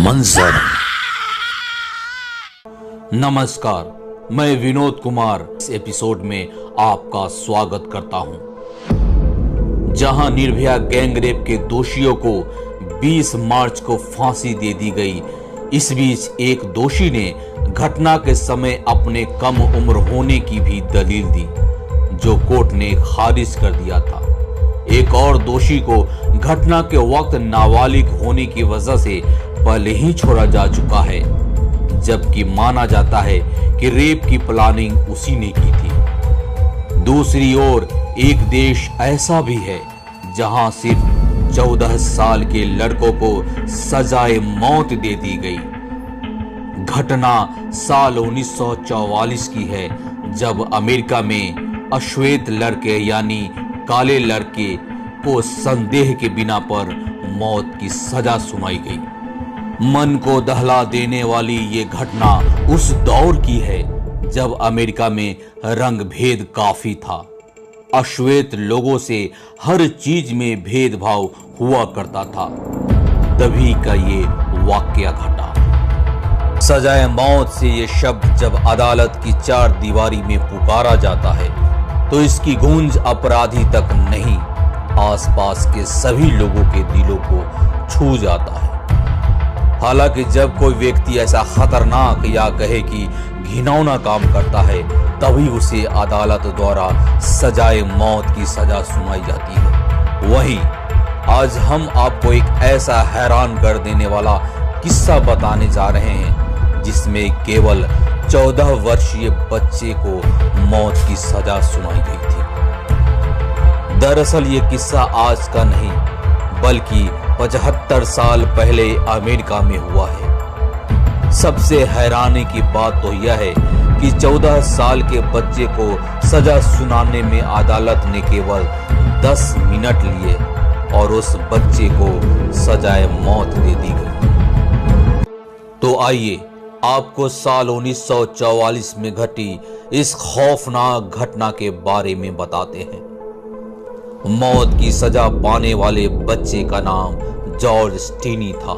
मंजर। नमस्कार, मैं विनोद कुमार इस एपिसोड में आपका स्वागत करता हूं, जहां निर्भया गैंगरेप के दोषियों को 20 मार्च को फांसी दे दी गई। इस बीच एक दोषी ने घटना के समय अपने कम उम्र होने की भी दलील दी, जो कोर्ट ने खारिज कर दिया था। एक और दोषी को घटना के वक्त नाबालिग होने की वजह से पहले ही छोड़ा जा चुका है, जबकि माना जाता है कि रेप की प्लानिंग उसी ने की थी। दूसरी ओर एक देश ऐसा भी है जहां सिर्फ 14 साल के लड़कों को सजाए मौत दे दी गई। घटना साल 1944 की है, जब अमेरिका में अश्वेत लड़के यानी काले लड़के को संदेह के बिना पर मौत की सजा सुनाई गई। मन को दहला देने वाली ये घटना उस दौर की है जब अमेरिका में रंग भेद काफी था। अश्वेत लोगों से हर चीज में भेदभाव हुआ करता था। तभी का ये वाकया घटा। सजाए मौत से ये शब्द जब अदालत की चार दीवारी में पुकारा जाता है तो इसकी गूंज अपराधी तक नहीं, आसपास के सभी लोगों के दिलों को छू जाता है। हालांकि जब कोई व्यक्ति ऐसा खतरनाक या कहे कि घिनौना काम करता है, तभी उसे अदालत द्वारा सजाए मौत की सजा सुनाई जाती है। वहीं आज हम आपको एक ऐसा हैरान कर देने वाला किस्सा बताने जा रहे हैं, जिसमें केवल 14 वर्षीय बच्चे को मौत की सजा सुनाई गई थी। दरअसल ये किस्सा आज का नहीं, बल्कि 75 साल पहले अमेरिका में हुआ है। सबसे हैरानी की बात तो यह है कि 14 साल के बच्चे को सजा सुनाने में अदालत ने केवल 10 मिनट लिए और उस बच्चे को सजाए मौत दे दी गई। तो आइए आपको साल 1944 में घटी इस खौफनाक घटना के बारे में बताते हैं। मौत की सजा पाने वाले बच्चे का नाम जॉर्ज स्टीनी था।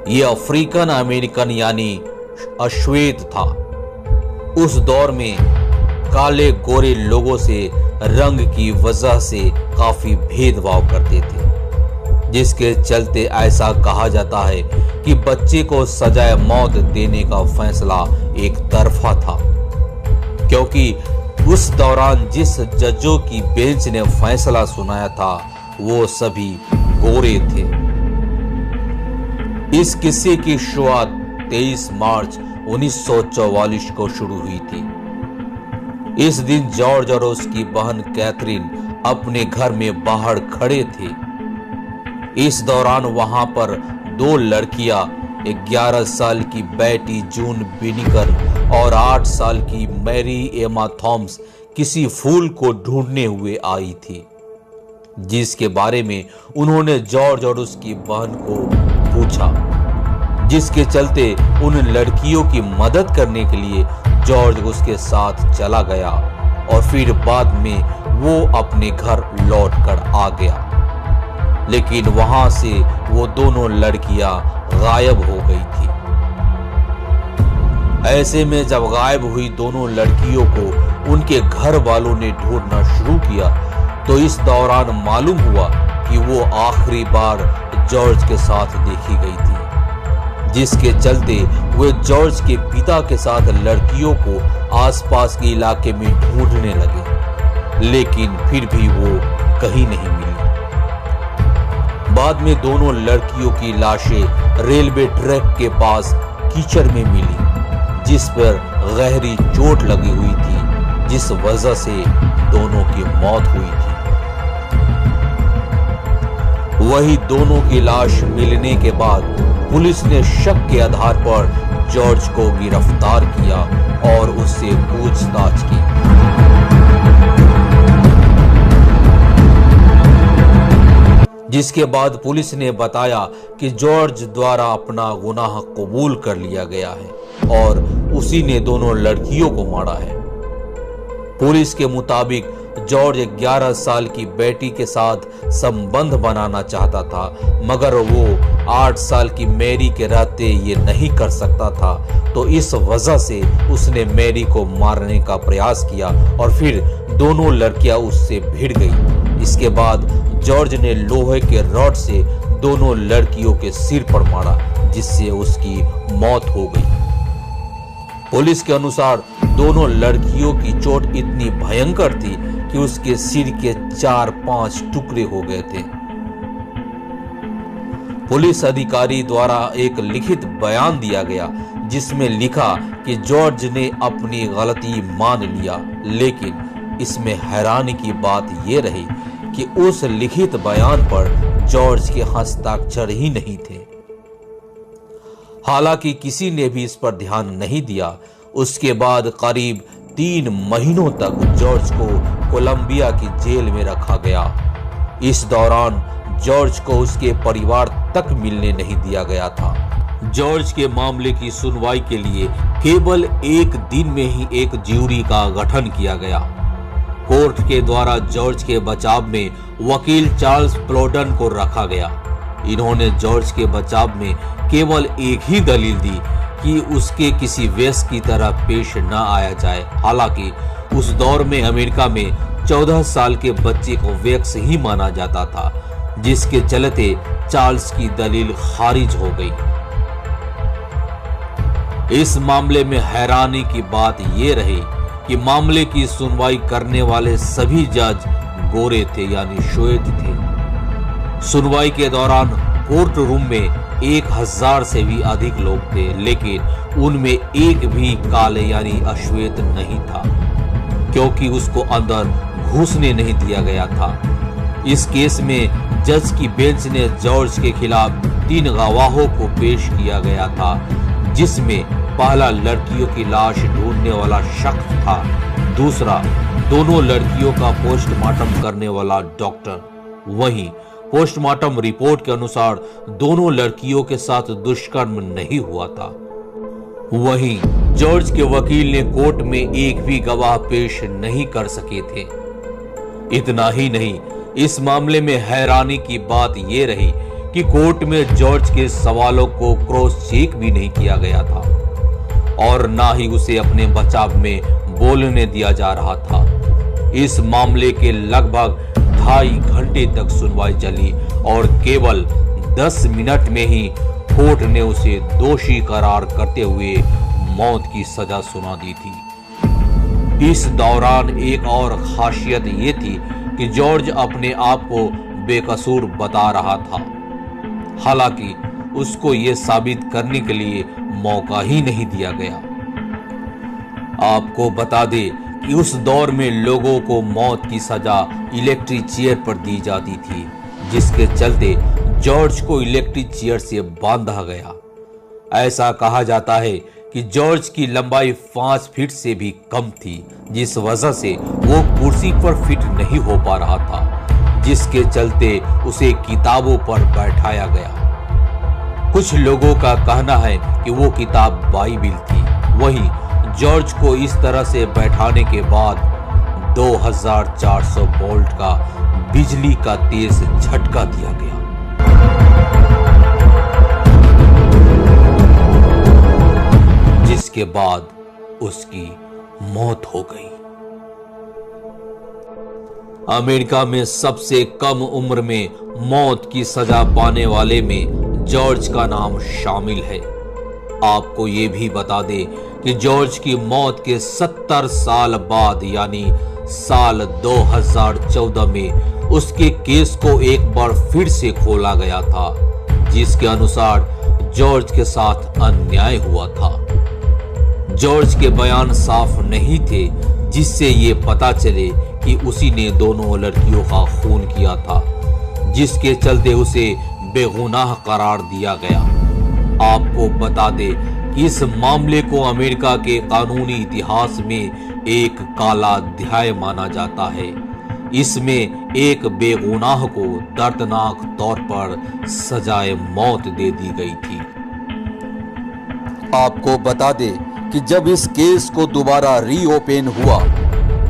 यह अफ्रीकन अमेरिकन यानी अश्वेत था। उस दौर में काले गोरे लोगों से रंग की वजह से काफी भेदभाव करते थे, जिसके चलते ऐसा कहा जाता है कि बच्चे को सजाए मौत देने का फैसला एक तरफा था, क्योंकि उस दौरान जिस जजों की बेंच ने फैसला सुनाया था वो सभी गोरे थे। इस किस्से की शुरुआत 23 मार्च 1944 को शुरू हुई थी। इस दिन जॉर्ज और उसकी बहन कैथरीन अपने घर में बाहर खड़े थे। इस दौरान वहां पर 2 लड़कियां, 11 साल की बेटी जून बिनिकर और 8 साल की मैरी एमा थॉम्स किसी फूल को ढूंढने हुए आई थी, जिसके बारे में उन्होंने जॉर्ज और उसकी बहन को पूछा, जिसके चलते उन लड़कियों की मदद करने के लिए जॉर्ज उसके साथ चला गया और फिर बाद में वो अपने घर लौटकर आ गया। लेकिन वहां से वो दोनों लड़कियां गायब हो गई थी। ऐसे में जब गायब हुई दोनों लड़कियों को उनके घर वालों ने ढूंढना शुरू किया, तो इस दौरान मालूम हुआ कि वो आखिरी बार जॉर्ज के साथ देखी गई थी, जिसके चलते वे जॉर्ज के पिता के साथ लड़कियों को आसपास के इलाके में ढूंढने लगे, लेकिन फिर भी वो कहीं नहीं मिली। बाद में दोनों लड़कियों की लाशें रेलवे ट्रैक के पास कीचड़ में मिली, जिस पर गहरी चोट लगी हुई थी, जिस वजह से दोनों की मौत हुई थी। वही दोनों की लाश मिलने के बाद पुलिस ने शक के आधार पर जॉर्ज को गिरफ्तार किया और उससे पूछताछ की। जिसके बाद पुलिस ने बताया कि जॉर्ज द्वारा अपना गुनाह कबूल कर लिया गया है और उसी ने दोनों लड़कियों को मारा है। पुलिस के मुताबिक जॉर्ज 11 साल की बेटी के साथ संबंध बनाना चाहता था, मगर वो 8 साल की मैरी के रहते ये नहीं कर सकता था। तो इस वजह से उसने मैरी को मारने का प्रयास किया और फिर दोनों लड़कियां उससे भिड़ गई। इसके बाद जॉर्ज ने लोहे के रॉड से दोनों लड़कियों के सिर पर मारा, जिससे उसकी मौत हो गई। पुलिस के अनुसार दोनों लड़कियों की चोट इतनी भयंकर थी कि उसके सिर के 4-5 टुकड़े हो गए थे। पुलिस अधिकारी द्वारा एक लिखित बयान दिया गया जिसमें लिखा कि जॉर्ज ने अपनी गलती मान लिया, लेकिन इसमें हैरानी की बात यह रही कि उस लिखित बयान पर जॉर्ज के हस्ताक्षर ही नहीं थे। हालांकि किसी ने भी इस पर ध्यान नहीं दिया। उसके बाद करीब 3 महीनों तक जॉर्ज को कोलंबिया की जेल में रखा गया। इस दौरान जॉर्ज को उसके परिवार तक मिलने नहीं दिया गया था। जॉर्ज के मामले की सुनवाई के लिए केवल एक दिन में ही एक ज्यूरी का गठन किया गया। कोर्ट के द्वारा जॉर्ज के बचाव में वकील चार्ल्स प्लोडन को रखा गया। इन्होंने जॉर्ज के बचाव में केवल एक ही दलील दी कि उसके किसी वयस्क की तरह पेश न आया जाए। हालांकि उस दौर में अमेरिका में 14 साल के बच्चे को वयस्क ही माना जाता था, जिसके चलते चार्ल्स की दलील खारिज हो गई। इस मामले में हैरानी की बात यह रही कि मामले की सुनवाई करने वाले सभी जज गोरे थे, यानी श्वेत थे। सुनवाई के दौरान कोर्ट रूम में 1000 से भी अधिक लोग थे, लेकिन उनमें एक भी काले यानी अश्वेत नहीं था, क्योंकि उसको अंदर घुसने नहीं दिया गया था। इस केस में जज की बेंच ने जॉर्ज के खिलाफ 3 गवाहों को पेश किया गया था, जिसमें पहला लड़कियों की लाश ढूंढने वाला शख्स था, दूसरा दोनों लड़कियों का पोस्टमार्टम करने वाला डॉक्टर। वहीं पोस्टमार्टम रिपोर्ट के अनुसार दोनों लड़कियों के साथ दुष्कर्म नहीं हुआ था। वहीं जॉर्ज के वकील ने कोर्ट में एक भी गवाह पेश नहीं कर सके थे। इतना ही नहीं, इस मामले में हैरानी की बात यह रही कि कोर्ट में जॉर्ज के सवालों को क्रॉस चेक भी नहीं किया गया था और ना ही उसे अपने बचाव में बोलने दिया जा रहा था। इस मामले के लगभग 2.5 घंटे तक सुनवाई चली और केवल 10 मिनट में ही कोर्ट ने उसे दोषी करार करते हुए मौत की सजा सुना दी थी। इस दौरान एक और खासियत ये थी कि जॉर्ज अपने आप को बेकसूर बता रहा था। हालांकि उसको ये साबित करने के लिए मौका ही नहीं दिया गया। आपको बता दे कि उस दौर में लोगों को मौत की सजा इलेक्ट्रिक चेयर पर दी जाती थी, जिसके चलते जॉर्ज को इलेक्ट्रिक चेयर से बांधा गया। ऐसा कहा जाता है कि जॉर्ज की लंबाई 5 फीट से भी कम थी, जिस वजह से वो कुर्सी पर फिट नहीं हो पा रहा था, जिसके चलते उसे किताबों पर बैठाया गया। कुछ लोगों का कहना है कि वो किताब बाइबिल थी। वहीं जॉर्ज को इस तरह से बैठाने के बाद 2400 वोल्ट का बिजली का तेज झटका दिया गया। जिसके बाद उसकी मौत हो गई। अमेरिका में सबसे कम उम्र में मौत की सजा पाने वाले में जॉर्ज का नाम शामिल है। आपको ये भी बता दें कि जॉर्ज की मौत के 70 साल बाद यानी साल 2014 में उसके केस को एक बार फिर से खोला गया था, जिसके अनुसार जॉर्ज के साथ अन्याय हुआ था। जॉर्ज के बयान साफ नहीं थे, जिससे ये पता चले कि उसी ने दोनों लड़कियों का खून किया था, जिसके चलते उसे बेगुनाह करार दिया गया। आपको बता दें कि इस मामले को अमेरिका के कानूनी इतिहास में एक काला अध्याय माना जाता है। इसमें एक बेगुनाह को दर्दनाक तौर पर सजाए मौत दे दी गई थी। आपको बता दें कि जब इस केस को दोबारा रीओपन हुआ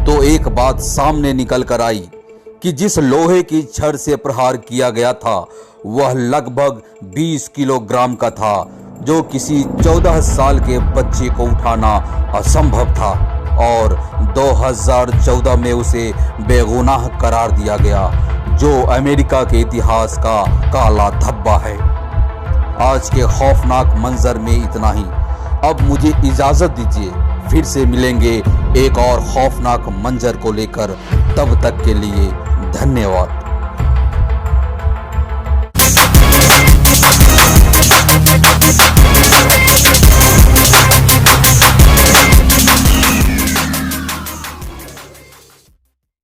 तो एक बात सामने निकल कर आई कि जिस लोहे की छड़ से प्रहार किया गया था वह लगभग 20 किलोग्राम का था, जो किसी 14 साल के बच्चे को उठाना असंभव था और 2014 में उसे बेगुनाह करार दिया गया, जो अमेरिका के इतिहास का काला धब्बा है। आज के खौफनाक मंजर में इतना ही। अब मुझे इजाजत दीजिए, फिर से मिलेंगे एक और खौफनाक मंजर को लेकर। तब तक के लिए धन्यवाद।